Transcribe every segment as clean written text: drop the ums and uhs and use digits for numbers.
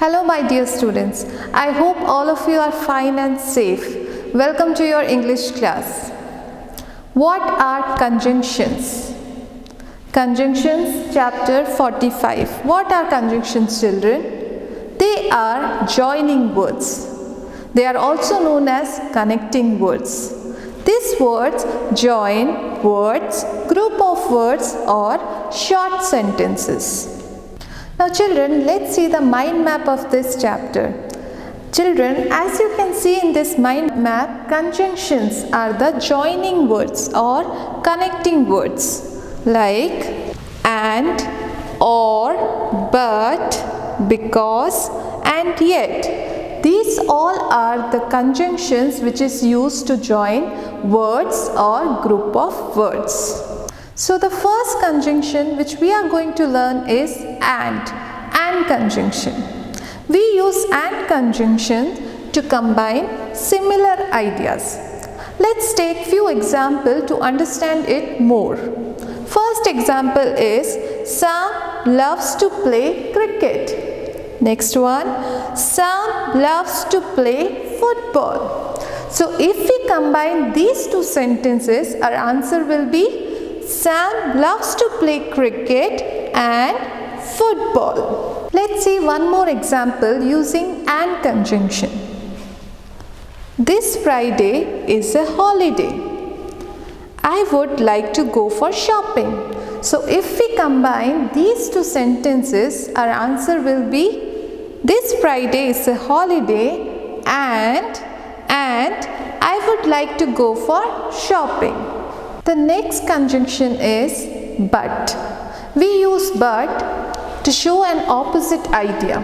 Hello my dear students, I hope all of you are fine and safe. Welcome to your English class. What are conjunctions? Conjunctions chapter 45. What are conjunctions, children? They are joining words. They are also known as connecting words. These words join words, group of words or short sentences. Now children, let's see the mind map of this chapter. Children, as you can see in this mind map, conjunctions are the joining words or connecting words like and, or, but, because and yet. These all are the conjunctions which is used to join words or group of words. So the first conjunction which we are going to learn is and conjunction. We use and conjunction to combine similar ideas. Let's take few examples to understand it more. First example is Sam loves to play cricket. Next one, Sam loves to play football. So if we combine these two sentences, our answer will be Sam loves to play cricket and football. Let's see one more example using and conjunction. This Friday is a holiday. I would like to go for shopping. So if we combine these two sentences, our answer will be this Friday is a holiday and I would like to go for shopping. The next conjunction is but. We use but to show an opposite idea.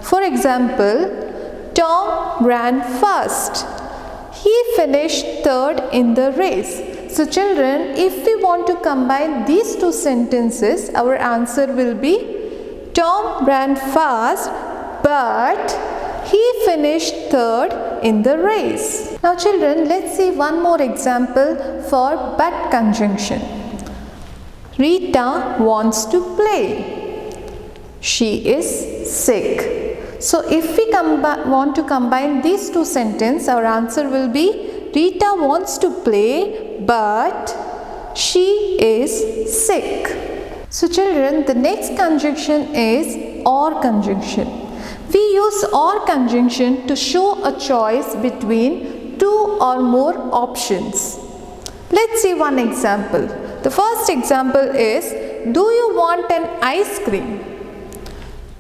For example, Tom ran fast. He finished third in the race. So children, if we want to combine these two sentences, our answer will be Tom ran fast but he finished third in the race. Now children, let's see one more example for but conjunction. Rita wants to play. She is sick. So if we want to combine these two sentences, our answer will be Rita wants to play but she is sick. So children, the next conjunction is or conjunction. We use or conjunction to show a choice between two or more options. Let's see one example. The first example is, do you want an ice cream?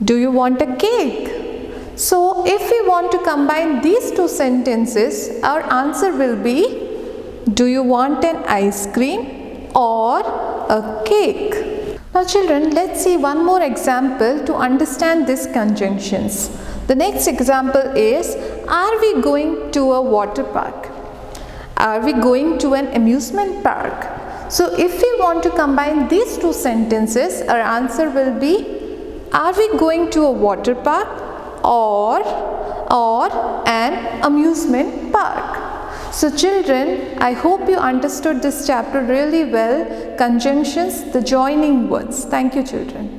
Do you want a cake? So if we want to combine these two sentences, our answer will be, do you want an ice cream or a cake? Now children, let's see one more example to understand these conjunctions. The next example is, are we going to a water park? Are we going to an amusement park? So if we want to combine these two sentences, our answer will be, are we going to a water park or an amusement park? So children, I hope you understood this chapter really well. Conjunctions, the joining words. Thank you children.